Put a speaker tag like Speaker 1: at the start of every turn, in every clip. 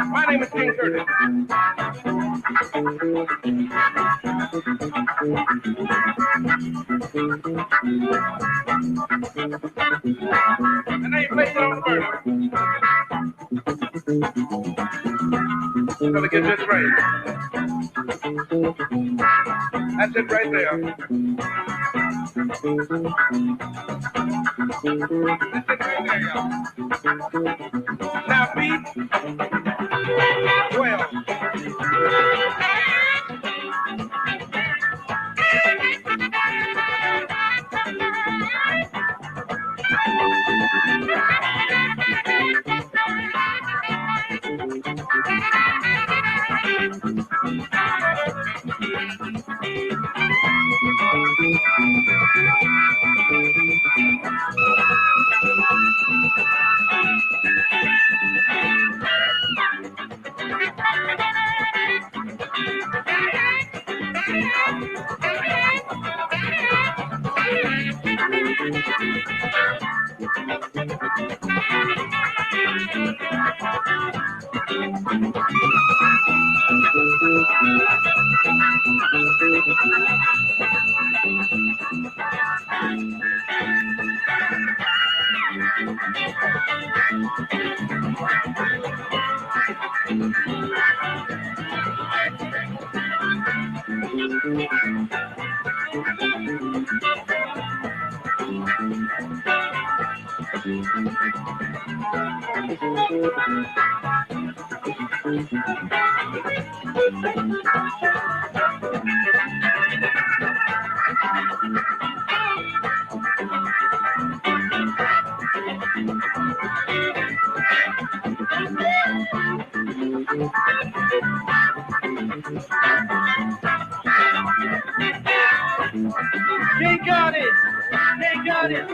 Speaker 1: My name is King Curtis. And I ain't playing on the murder. Gotta get this right. That's it right there. That's it right there, y'all. Now, beat 12. They got it. They got it.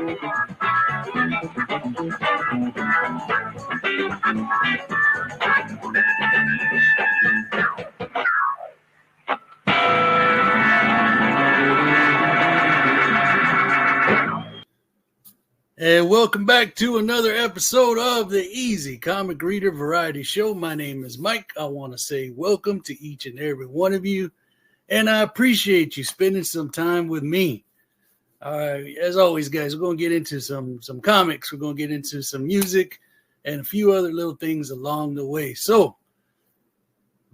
Speaker 2: And welcome back to another episode of the Easy Comic Reader Variety Show. My name is Mike. I want to say welcome to each and every one of you, and I appreciate you spending some time with me. As always, guys, we're going to get into some comics. We're going to get into some music and a few other little things along the way. So,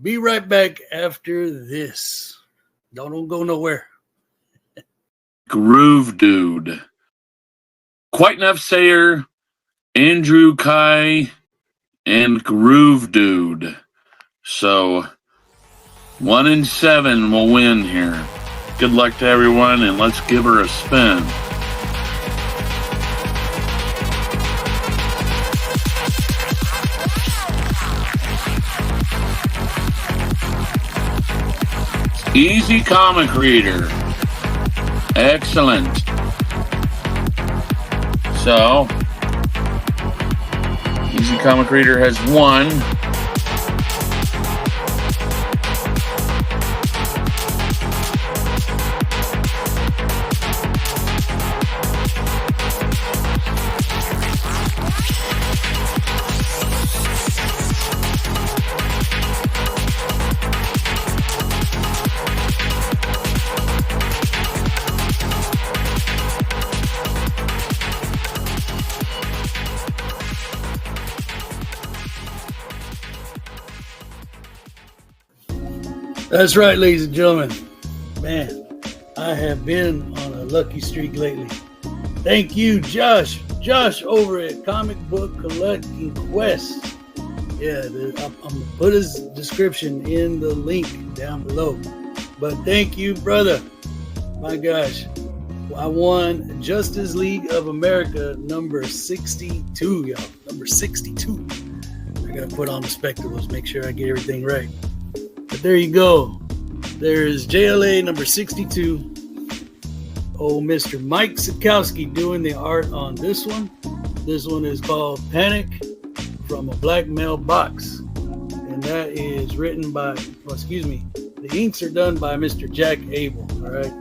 Speaker 2: be right back after this. Don't go nowhere.
Speaker 3: Groove Dude. Quite enough Sayer, Andrew Kai, and Groove Dude. So, 1 in 7 will win here. Good luck to everyone, and let's give her a spin. Easy Comic Reader. Excellent. So, Easy Comic Reader has 1.
Speaker 2: That's right, ladies and gentlemen. Man, I have been on a lucky streak lately. Thank you, Josh. Josh over at Comic Book Collecting Quest. Yeah, I'm going to put his description in the link down below. But thank you, brother. My gosh. I won Justice League of America number 62, y'all. Number 62. I got to put on the spectacles, make sure I get everything right. But there you go. There's JLA number 62. Oh, Mr. Mike Sikowski doing the art on this one. This one is called Panic from a black mailbox. And that is written by, the inks are done by Mr. Jack Abel. All right.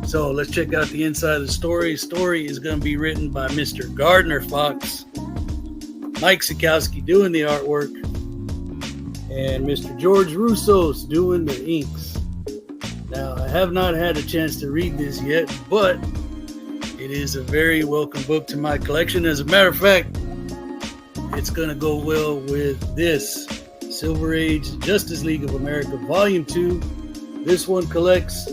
Speaker 2: So let's check out the inside of the story. Story is going to be written by Mr. Gardner Fox, Mike Sikowski doing the artwork, and Mr. George Russo's doing the inks. Now, I have not had a chance to read this yet, but it is a very welcome book to my collection. As a matter of fact, it's going to go well with this Silver Age Justice League of America Volume 2. This one collects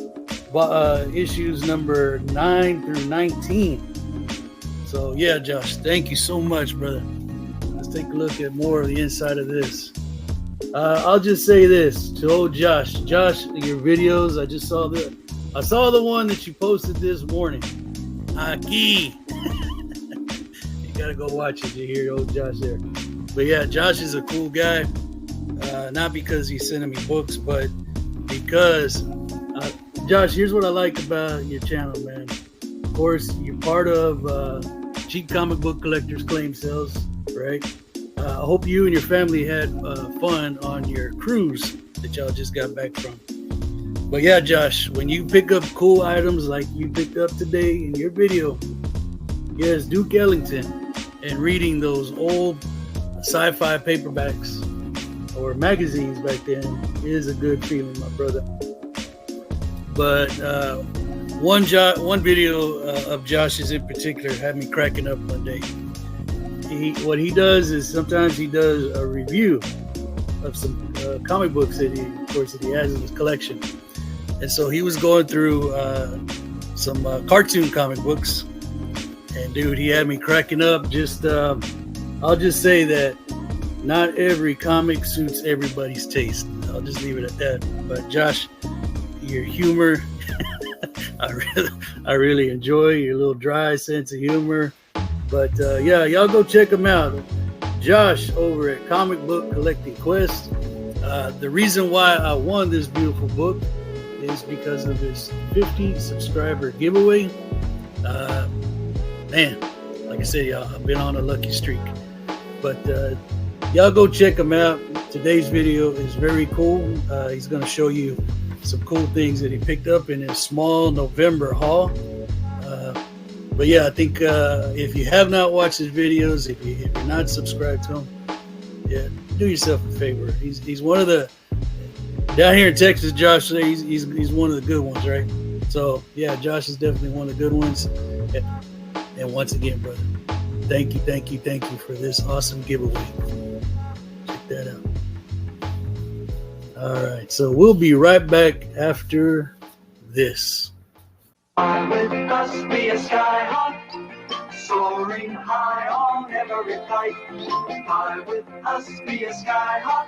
Speaker 2: issues number 9 through 19. So, yeah, Josh, thank you so much, brother. Let's take a look at more of the inside of this. I'll just say this to old Josh. Josh, your videos, I saw the one that you posted this morning. Aki. You gotta go watch it to hear old Josh there. But yeah, Josh is a cool guy. Not because he's sending me books, but because Josh, here's what I like about your channel, man. Of course, you're part of Cheap Comic Book Collectors Claim Sales, right? I hope you and your family had fun on your cruise that y'all just got back from. But yeah, Josh, when you pick up cool items like you picked up today in your video, yes, Duke Ellington, and reading those old sci-fi paperbacks or magazines back then is a good feeling, my brother. But one video of Josh's in particular had me cracking up one day. What he does is sometimes he does a review of some comic books that he has in his collection. And so he was going through some cartoon comic books, and dude, he had me cracking up. I'll just say that not every comic suits everybody's taste. I'll just leave it at that. But Josh, your humor, I really enjoy your little dry sense of humor. But yeah, y'all go check him out. Josh over at Comic Book Collecting Quest. The reason why I won this beautiful book is because of his 50 subscriber giveaway. Man, like I said, y'all, I've been on a lucky streak. But y'all go check him out. Today's video is very cool. He's going to show you some cool things that he picked up in his small November haul. But yeah, I think if you have not watched his videos, if you're not subscribed to him, yeah, do yourself a favor. He's one of the, down here in Texas, Josh, he's one of the good ones, right? So yeah, Josh is definitely one of the good ones. And once again, brother, thank you for this awesome giveaway. Check that out. All right, so we'll be right back after this.
Speaker 1: I with us be a skyhawk, soaring high on every flight. I with us be a skyhawk,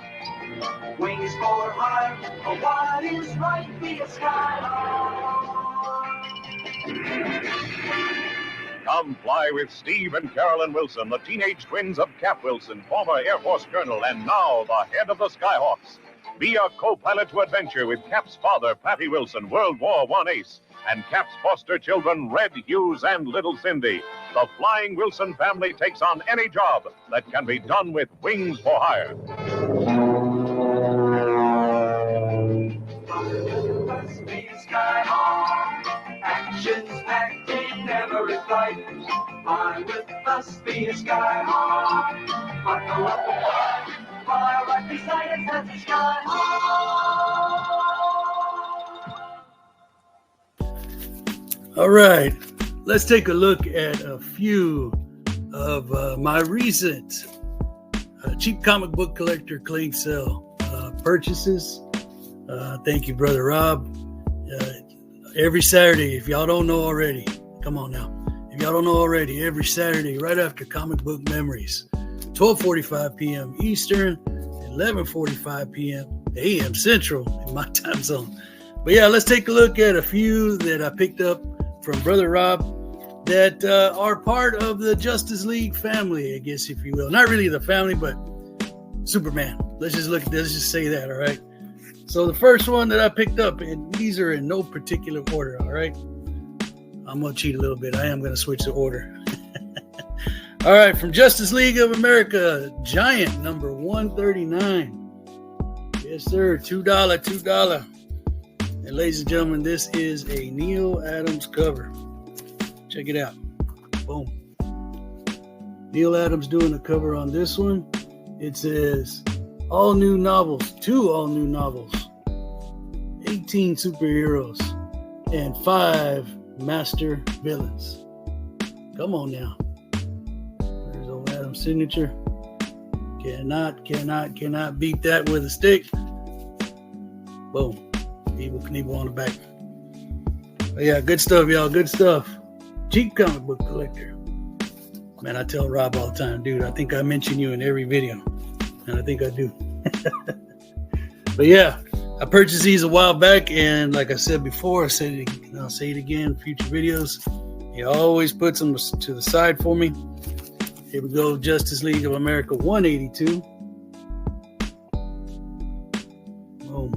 Speaker 1: wings for high, what is right, be a skyhawk.
Speaker 4: Come fly with Steve and Carolyn Wilson, the teenage twins of Cap Wilson, former Air Force colonel and now the head of the Skyhawks. Be a co-pilot to adventure with Cap's father, Patty Wilson, World War I ace, and Cap's foster children, Red, Hughes, and Little Cindy. The Flying Wilson family takes on any job that can be done with wings for hire.
Speaker 1: Actions packed in every flight. Fly with us, be a skyhawk. Buckle up and fly right beside us, that's a skyhawk.
Speaker 2: All right, let's take a look at a few of my recent Cheap Comic Book Collector Claim Sale purchases. Thank you, Brother Rob. Every Saturday, if y'all don't know already, come on now. If y'all don't know already, every Saturday, right after Comic Book Memories, 12:45 p.m. Eastern, 11:45 p.m. a.m. Central in my time zone. But yeah, let's take a look at a few that I picked up from Brother Rob that are part of the Justice League family, I guess, if you will. Not really the family, but Superman. Let's just look at this. Let's just say that, all right? So the first one that I picked up, and these are in no particular order, all right? I'm going to cheat a little bit. I am going to switch the order. All right, from Justice League of America, Giant number 139. Yes, sir. $2. And ladies and gentlemen, this is a Neal Adams cover. Check it out. Boom. Neal Adams doing a cover on this one. It says all new novels, 2 all new novels, 18 superheroes, and 5 master villains. Come on now. There's old Adams' signature. Cannot beat that with a stick. Boom. Evil Knievel on the back. But yeah, good stuff, y'all. Good stuff. Cheap comic book collector. Man, I tell Rob all the time, dude, I think I mention you in every video. And I think I do. But yeah, I purchased these a while back. And like I said before, I'll say it again in future videos. He always puts them to the side for me. Here we go. Justice League of America 182. Boom.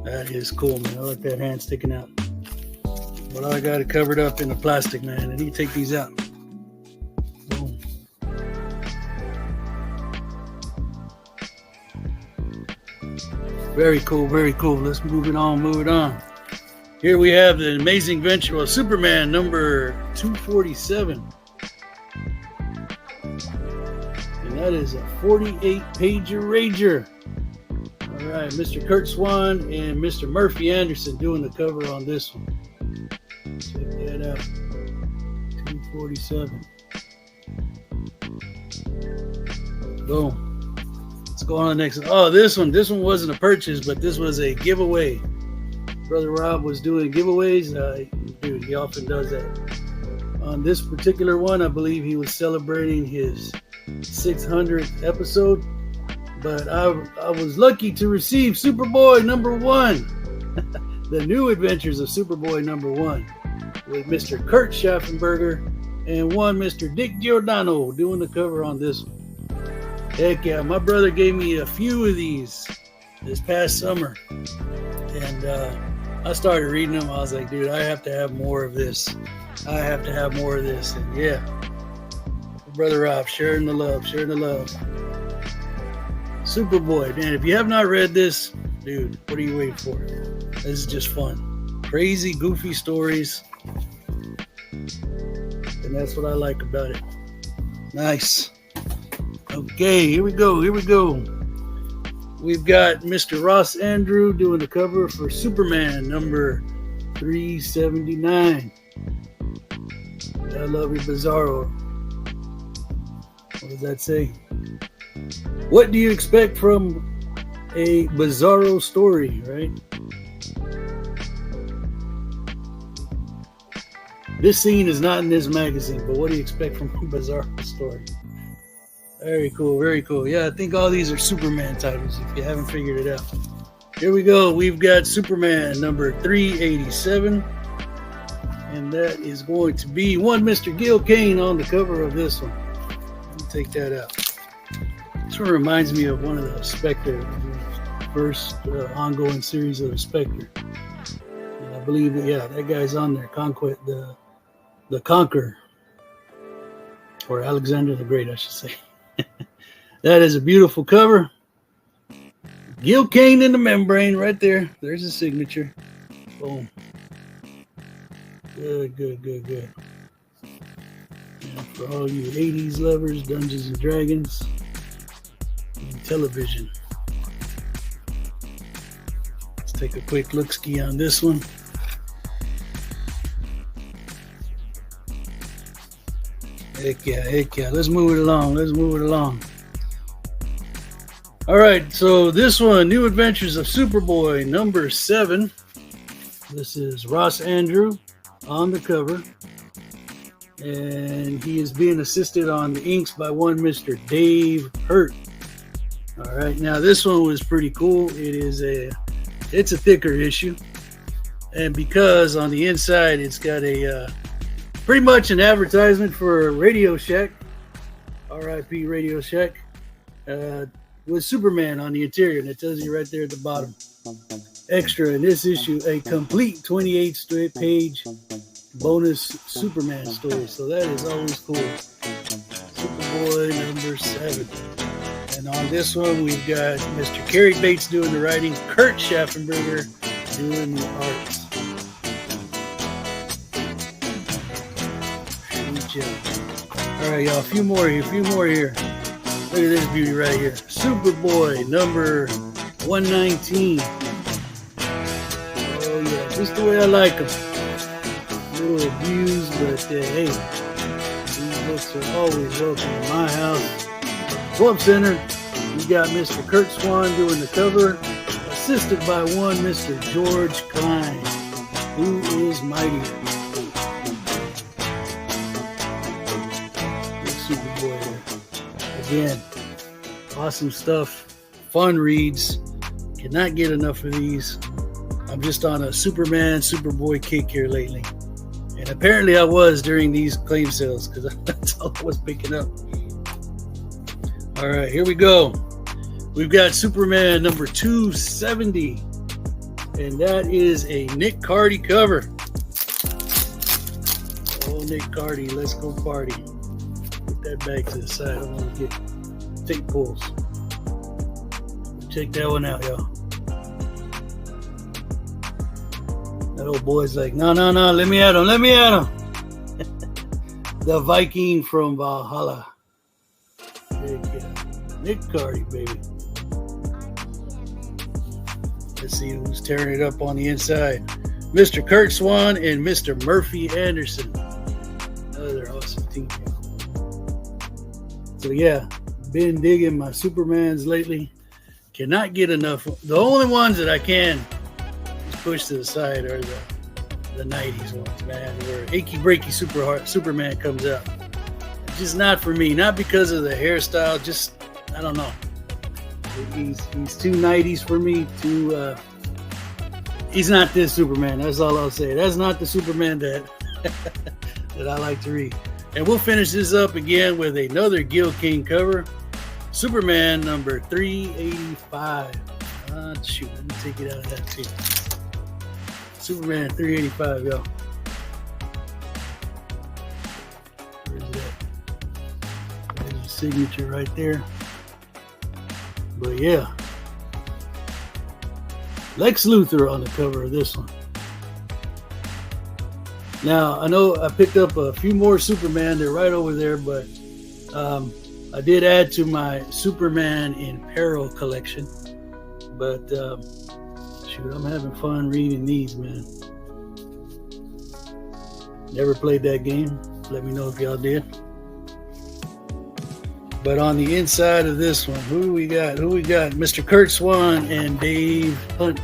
Speaker 2: That is cool, man. I like that hand sticking out. But I got it covered up in the plastic, man. And you take these out. Boom. Very cool, very cool. Let's move it on. Here we have the Amazing Adventure of Superman number 247. And that is a 48-pager rager. All right, Mr. Kurt Swan and Mr. Murphy Anderson doing the cover on this one. Check that out. 247. Boom. Let's go on to the next one. Oh, this one wasn't a purchase, but this was a giveaway. Brother Rob was doing giveaways. Dude, he often does that. On this particular one, I believe he was celebrating his 600th episode. But I was lucky to receive Superboy number 1. The New Adventures of Superboy number 1. With Mr. Kurt Schaffenberger and one Mr. Dick Giordano doing the cover on this one. Heck yeah, my brother gave me a few of these this past summer. And I started reading them. I was like, dude, I have to have more of this. And yeah, Brother Rob, sharing the love. Superboy, man, if you have not read this, dude, what are you waiting for? This is just fun. Crazy, goofy stories. And that's what I like about it. Nice. Okay, here we go. We've got Mr. Ross Andru doing the cover for Superman number 379. I love you, Bizarro. What does that say? What do you expect from a Bizarro story, right? This scene is not in this magazine, but what do you expect from a Bizarro story? Very cool. Yeah, I think all these are Superman titles, if you haven't figured it out. Here we go. We've got Superman number 387. And that is going to be one Mr. Gil Kane on the cover of this one. Let me take that out. This one reminds me of one of the Spectre, the first ongoing series of the Spectre. And I believe that guy's on there, Conquest, the Conqueror. Or Alexander the Great, I should say. That is a beautiful cover. Gil Kane in the membrane right there. There's his signature. Boom. Good. And for all you 80s lovers, Dungeons and Dragons, and television. Let's take a quick look-ski on this one. Heck yeah. Let's move it along. All right, so this one, New Adventures of Superboy, number 7. This is Ross Andru on the cover. And he is being assisted on the inks by one Mr. Dave Hurt. All right, now this one was pretty cool. It's a thicker issue. And because on the inside it's got a pretty much an advertisement for Radio Shack, R.I.P. Radio Shack, with Superman on the interior, and it tells you right there at the bottom. Extra in this issue, a complete 28-page bonus Superman story. So that is always cool. Superboy number 7. And on this one, we've got Mr. Kerry Bates doing the writing, Kurt Schaffenberger doing the arts. All right, y'all, a few more here. Look at this beauty right here. Superboy number 119. Oh, yeah, just the way I like them. A little abused, but hey, these books are always welcome in my house. Swamp Center, we got Mr. Kurt Swan doing the cover, assisted by one Mr. George Klein, who is mighty. Superboy here. Again, awesome stuff, fun reads. Cannot get enough of these. I'm just on a Superman, Superboy kick here lately. And apparently I was during these claim sales because that's all I was picking up. All right, here we go. We've got Superman number 270. And that is a Nick Cardy cover. Oh, Nick Cardy, let's go party. Put that back to the side. I don't want to get fake pulls. Check that one out, y'all. That old boy's like, no, let me at him. The Viking from Valhalla. Nick Cardy, baby. Let's see who's tearing it up on the inside. Mr. Kurt Swan and Mr. Murphy Anderson. Another awesome team. So yeah, been digging my Supermans lately. Cannot get enough. The only ones that I can push to the side are the 90s ones, man, where achy breaky Superman comes out. Just not for me. Not because of the hairstyle. Just, I don't know. He's too 90s for me. He's not this Superman. That's all I'll say. That's not the Superman that that I like to read. And we'll finish this up again with another Gil Kane cover. Superman number 385. Shoot, let me take it out of that too. Superman 385, yo. Where's that? There's your signature right there. But yeah. Lex Luthor on the cover of this one. Now, I know I picked up a few more Superman. They're right over there, but I did add to my Superman in Peril collection. But shoot, I'm having fun reading these, man. Never played that game. Let me know if y'all did. But on the inside of this one, who we got? Mr. Kurt Swan and Dave Hunt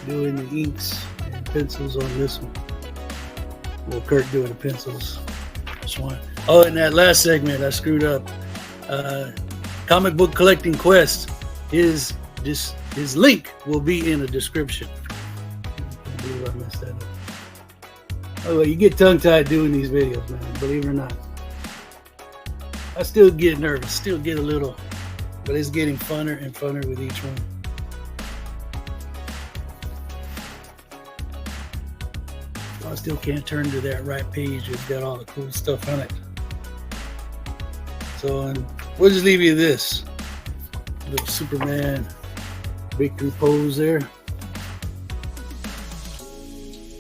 Speaker 2: doing the inks and pencils on this one. Well, Kurt doing the pencils. Swan. Oh, in that last segment, I screwed up. Comic Book Collecting Quest. His link will be in the description. I believe I messed that up. Oh, well, you get tongue-tied doing these videos, man. Believe it or not. I still get nervous, still get a little, but it's getting funner and funner with each one. I still can't turn to that right page. It's got all the cool stuff on it. So we'll just leave you this little Superman victory pose there.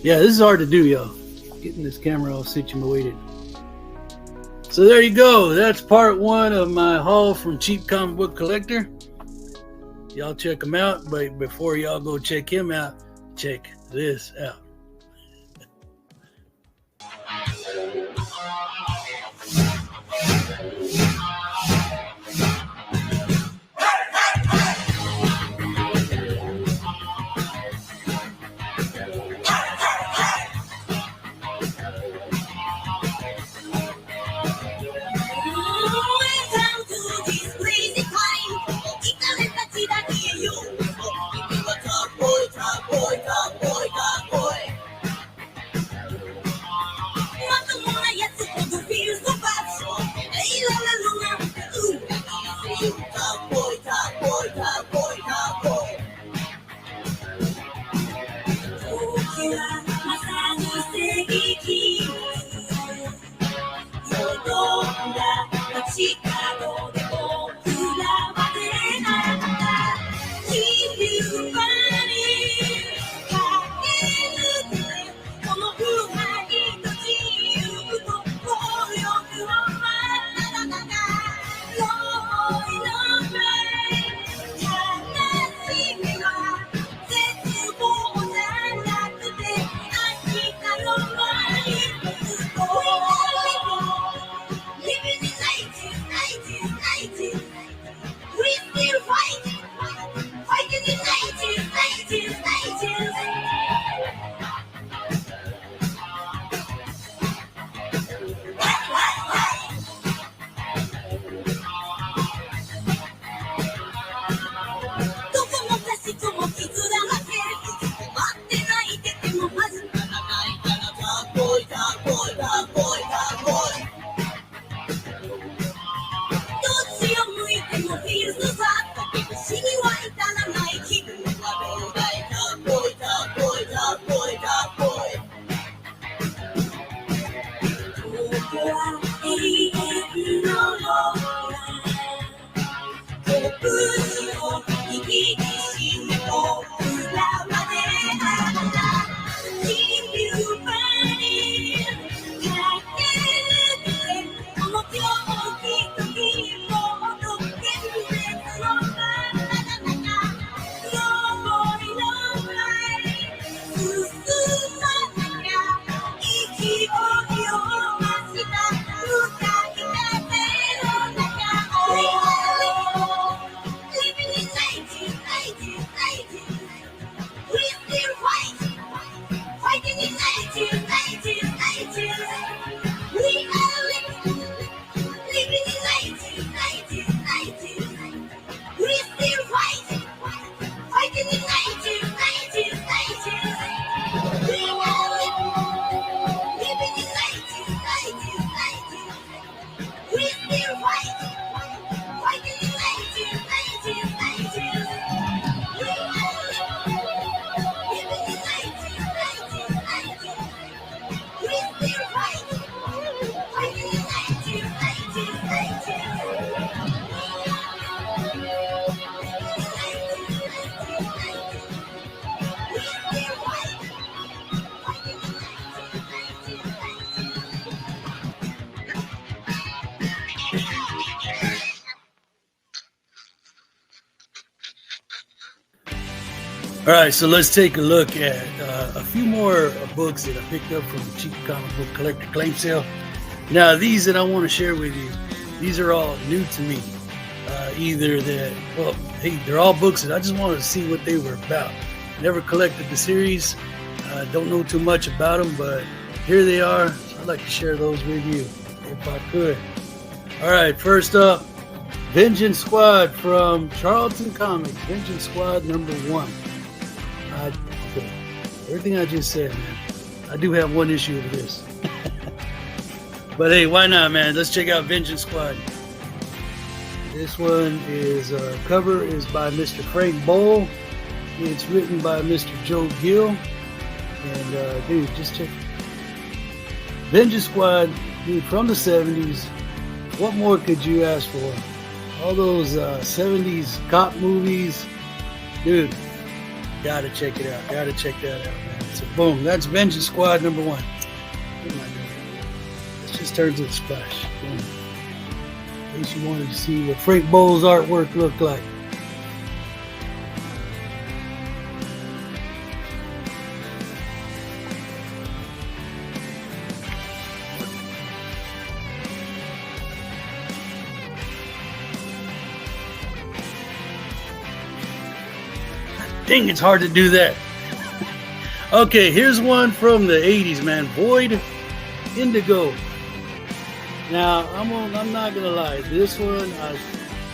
Speaker 2: Yeah, this is hard to do, y'all. Getting this camera all situated. So there you go. That's part 1 of my haul from Cheap Comic Book Collector. Y'all check him out, but before y'all go check him out, check this out.
Speaker 5: Top boy, top boy, top boy, top boy.
Speaker 2: All right, so let's take a look at a few more books that I picked up from the Cheap Comic Book Collector Claim Sale. Now, these that I want to share with you, these are all new to me. Either that, well, hey, they're all books that I just wanted to see what they were about. Never collected the series, don't know too much about them, but here they are. I'd like to share those with you if I could. All right, first up, Vengeance Squad from Charlton Comics. Vengeance Squad number 1. Everything I just said, man. I do have one issue with this. But hey, why not, man? Let's check out Vengeance Squad. This one is, cover is by Mr. Frank Bowl. It's written by Mr. Joe Gill. And, dude, just check it. Vengeance Squad, dude, from the 70s. What more could you ask for? All those 70s cop movies. Dude, gotta check it out. Gotta check that out, man. So, boom, that's Vengeance Squad number 1. What am I doing? Let's just turn to the splash. Boom. In case you wanted to see what Frank Bowles' artwork looked like. Dang, it's hard to do that. Okay, here's one from the 80s, man. Void Indigo. Now, I'm not gonna lie. This one,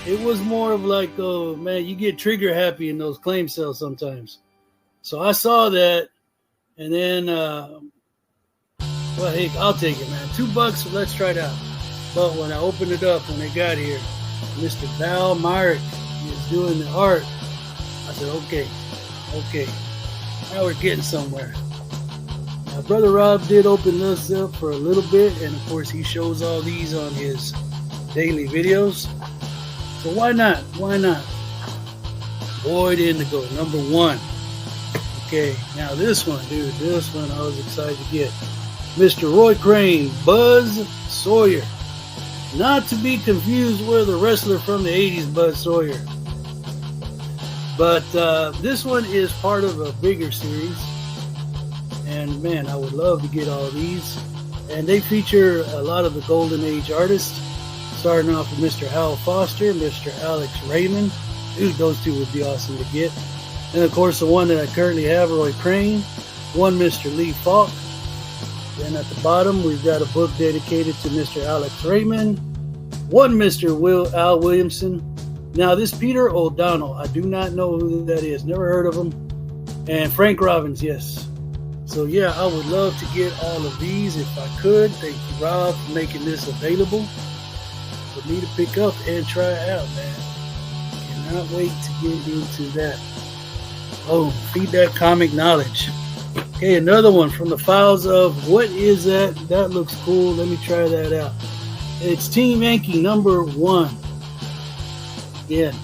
Speaker 2: it was more of like, oh man, you get trigger happy in those claim sales sometimes. So I saw that, and then, well, hey, I'll take it, man. $2, let's try it out. But when I opened it up, when they got here, Mr. Val Myrick is doing the art. I said, okay, now we're getting somewhere. Now, Brother Rob did open this up for a little bit, and of course he shows all these on his daily videos. So why not? Void Indigo, number 1. Okay, now this one, dude, I was excited to get. Mr. Roy Crane, Buzz Sawyer. Not to be confused with the wrestler from the 80s, Buzz Sawyer. But this one is part of a bigger series. And man, I would love to get all these. And they feature a lot of the Golden Age artists. Starting off with Mr. Hal Foster, Mr. Alex Raymond. Dude, those two would be awesome to get. And of course, the one that I currently have, Roy Crane. One, Mr. Lee Falk. Then at the bottom, we've got a book dedicated to Mr. Alex Raymond. One, Mr. Al Williamson. Now, this Peter O'Donnell, I do not know who that is. Never heard of him. And Frank Robbins, yes. So, yeah, I would love to get all of these if I could. Thank you, Rob, for making this available for me to pick up and try out, man. Cannot wait to get into that. Oh, feed that comic knowledge. Okay, another one from the files of What Is That? That looks cool. Let me try that out. It's Team Yankee number 1. Again,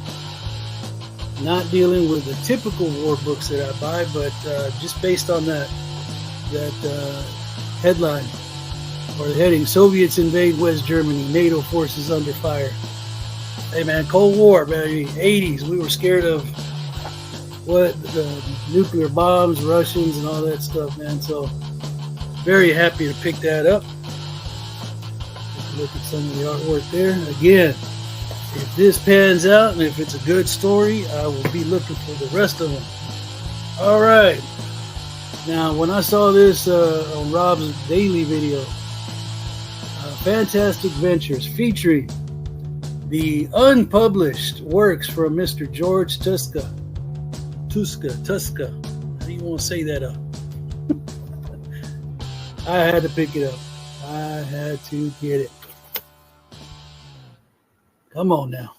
Speaker 2: not dealing with the typical war books that I buy, but just based on that headline or the heading, Soviets invade West Germany, NATO forces under fire. Hey man, Cold War, baby, 80s. We were scared of the nuclear bombs, Russians, and all that stuff, man. So very happy to pick that up. Look at some of the artwork there. Again, if this pans out and if it's a good story, I will be looking for the rest of them. All right. Now, when I saw this on Rob's daily video, Fantastic Ventures featuring the unpublished works from Mr. George Tuska. How do you want to say that up? I had to pick it up. I had to get it. Come on now.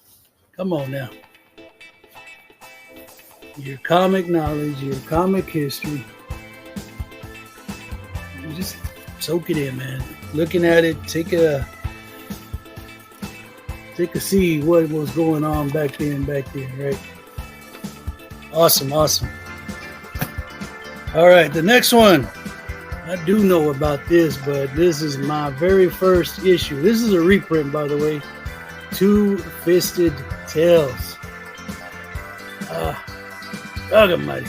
Speaker 2: Your comic knowledge, your comic history. You just soak it in, man. Looking at it, take a see what was going on back then, right? Awesome. All right, the next one. I do know about this, but this is my very first issue. This is a reprint, by the way. Two-Fisted Tales. God almighty.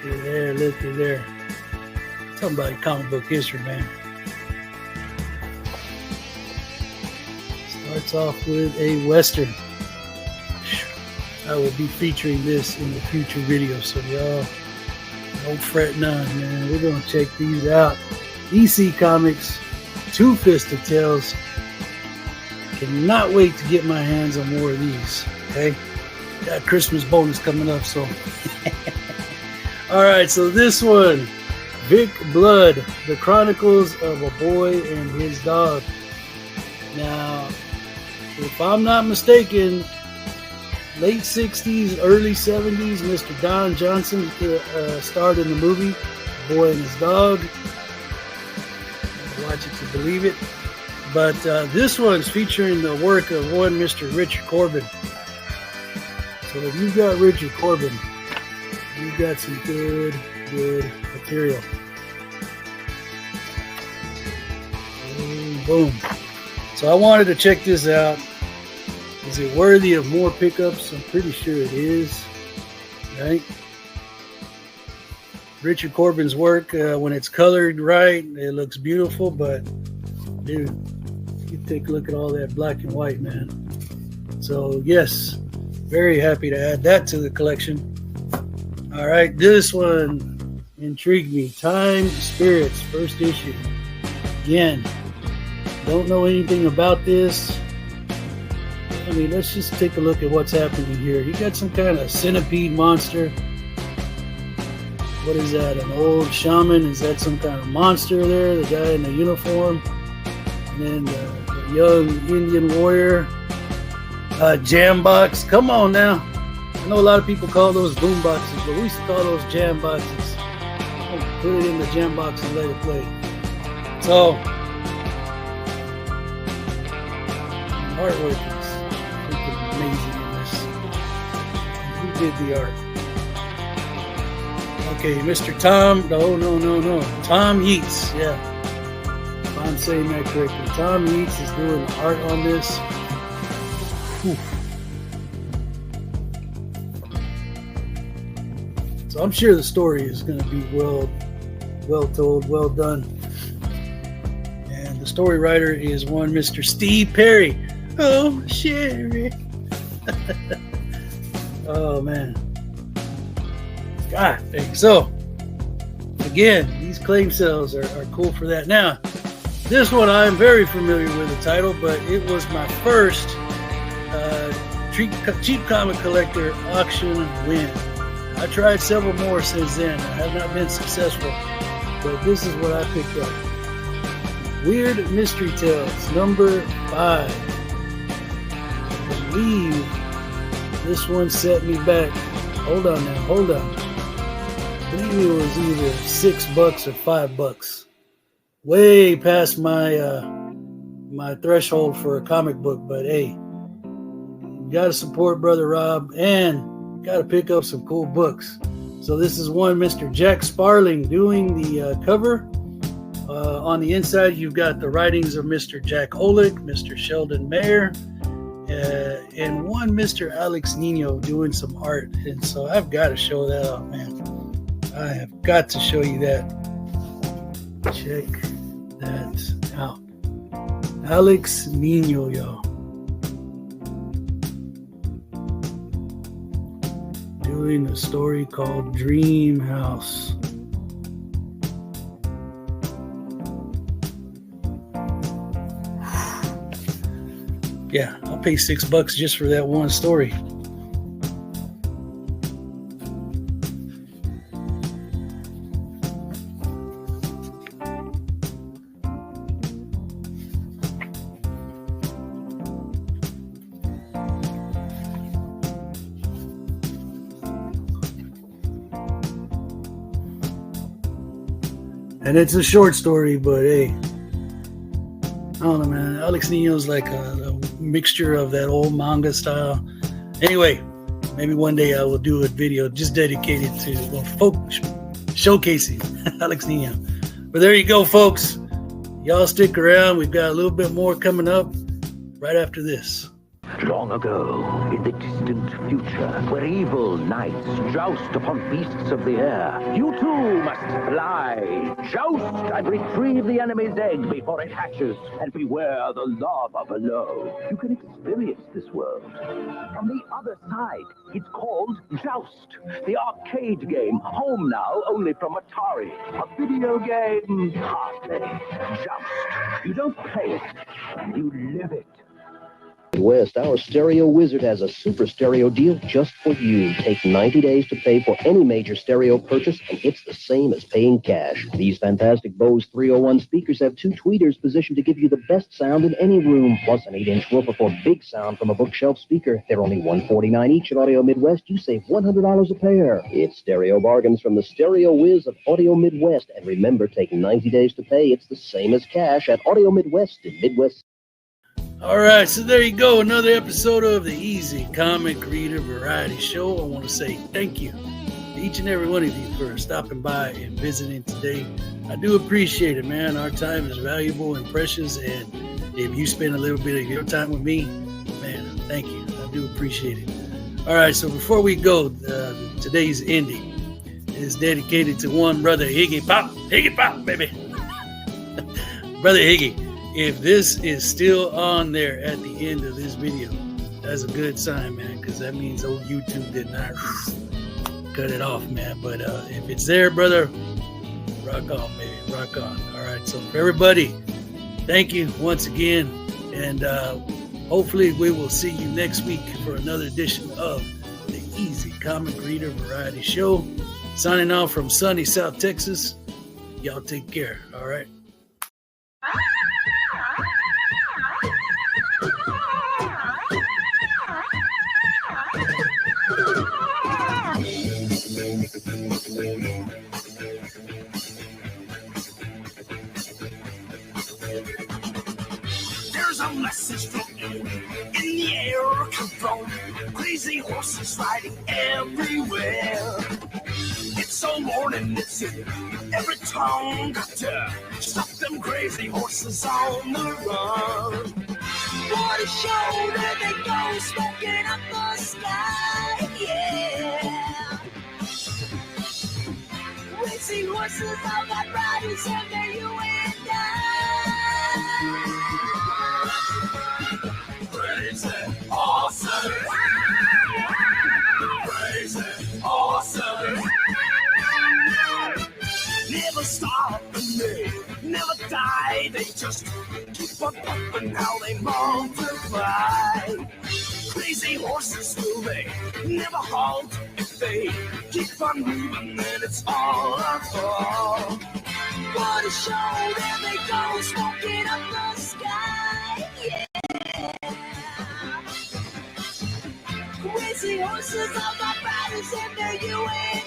Speaker 2: Looky there. Talking about comic book history, man. Starts off with a Western. I will be featuring this in the future video, so y'all don't fret none, man. We're going to check these out. DC Comics, Two Fisted Tales. Cannot wait to get my hands on more of these, okay? Got Christmas bonus coming up, so. All right, so this one, Vic Blood, The Chronicles of a Boy and His Dog. Now, if I'm not mistaken, late 60s, early 70s, Mr. Don Johnson starred in the movie Boy and His Dog. Watch it to believe it. But this one's featuring the work of one Mr. Richard Corbin. So if you've got Richard Corbin, you've got some good material. Boom. So I wanted to check this out. Is it worthy of more pickups? I'm pretty sure it is. Right? Richard Corbin's work, when it's colored right, it looks beautiful, but dude, you take a look at all that black and white, man. So yes, very happy to add that to the collection. All right, this one intrigued me. Time Spirits, first issue. Again, don't know anything about this. I mean, let's just take a look at what's happening here. You got some kind of centipede monster. What is that? An old shaman? Is that some kind of monster there? The guy in the uniform. And then the young Indian warrior. Jam box. Come on now. I know a lot of people call those boom boxes, but we used to call those jam boxes. Put it in the jam box and let it play. So, artwork is freaking amazing in this. Who did the art? Okay, Mr. Tom. No. Tom Yeats. Yeah. If I'm saying that correctly. Tom Yeats is doing the art on this. Whew. So I'm sure the story is going to be well told, well done. And the story writer is one Mr. Steve Perry. Oh, Sherry. Oh, man. God dang. So, again, these claim sales are cool for that. Now, this one I'm very familiar with the title, but it was my first cheap comic collector auction win. I tried several more since then. I have not been successful, but this is what I picked up. Weird Mystery Tales, number 5. I believe this one set me back. Hold on. I believe it was either $6 or $5. Way past my my threshold for a comic book, but hey, you gotta support Brother Rob and gotta pick up some cool books. So this is one Mr. Jack Sparling doing the cover. On the inside, you've got the writings of Mr. Jack Olick, Mr. Sheldon Mayer, and one Mr. Alex Nino doing some art. And so I've got to show that out, man. I have got to show you that. Check that out. Alex Nino, y'all. Doing a story called Dream House. Yeah, I'll pay $6 just for that one story. And it's a short story, but hey, I don't know, man. Alex Nino's like a mixture of that old manga style. Anyway, maybe one day I will do a video just dedicated to showcasing Alex Nino. But there you go, folks. Y'all stick around. We've got a little bit more coming up right after this.
Speaker 5: Long ago, in the distant future, where evil knights joust upon beasts of the air, you too must fly, joust, and retrieve the enemy's egg before it hatches, and beware the lava below. You can experience this world from the other side. It's called Joust, the arcade game, home now only from Atari. A video game, hardly. Joust. You don't play it, you live it.
Speaker 6: West, our stereo wizard has a super stereo deal just for you. Take 90 days to pay for any major stereo purchase, and it's the same as paying cash. These fantastic Bose 301 speakers have 2 tweeters positioned to give you the best sound in any room, plus an 8-inch woofer for big sound from a bookshelf speaker. They're only $149 each at Audio Midwest. You save $100 a pair. It's stereo bargains from the stereo whiz of Audio Midwest. And remember, take 90 days to pay. It's the same as cash at Audio Midwest in Midwest.
Speaker 2: All right, so there you go. Another episode of the Easy Comic Reader Variety Show. I want to say thank you to each and every one of you for stopping by and visiting today. I do appreciate it, man. Our time is valuable and precious, and if you spend a little bit of your time with me, man, thank you. I do appreciate it. All right, so before we go, today's ending is dedicated to one brother, Higgy Pop, baby. Brother Higgy. If this is still on there at the end of this video, that's a good sign, man, because that means old YouTube did not cut it off, man. But if it's there, brother, rock on, baby, rock on. All right, so for everybody, thank you once again, and hopefully we will see you next week for another edition of the Easy Comic Reader Variety Show. Signing off from sunny South Texas. Y'all take care, all right?
Speaker 1: There's a message from you in the air, control. Crazy horses riding everywhere. It's so morning, it's in every tongue. Got to stop them crazy horses on the run. What a show, there they go, smoking up the sky, yeah. Crazy horses, all got riders under you and I. Crazy, awesome. Crazy, awesome. Never stop and they never die. They just keep on pumping how they multiply. Crazy horses, will they never halt? If they keep on moving, then it's all our fault. What a show, there they go, smoking up the sky, yeah. Crazy horses, all my riders, and they're you and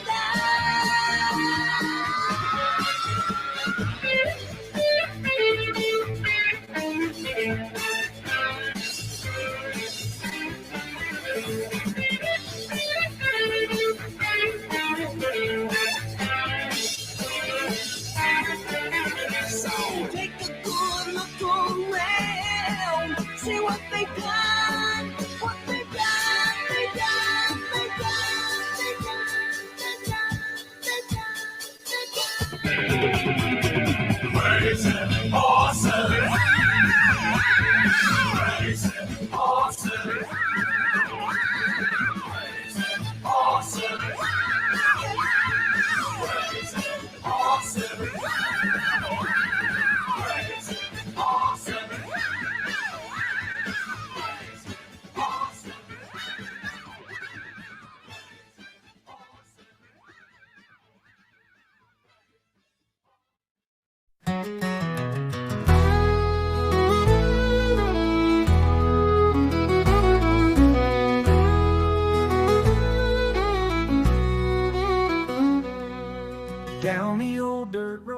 Speaker 1: see what they've done, what they've done, they've done, they've done, they've done, they've done, they've done. Crazy, awesome. Crazy, awesome. Crazy, awesome. Crazy, awesome. Crazy, awesome. Down the old dirt road.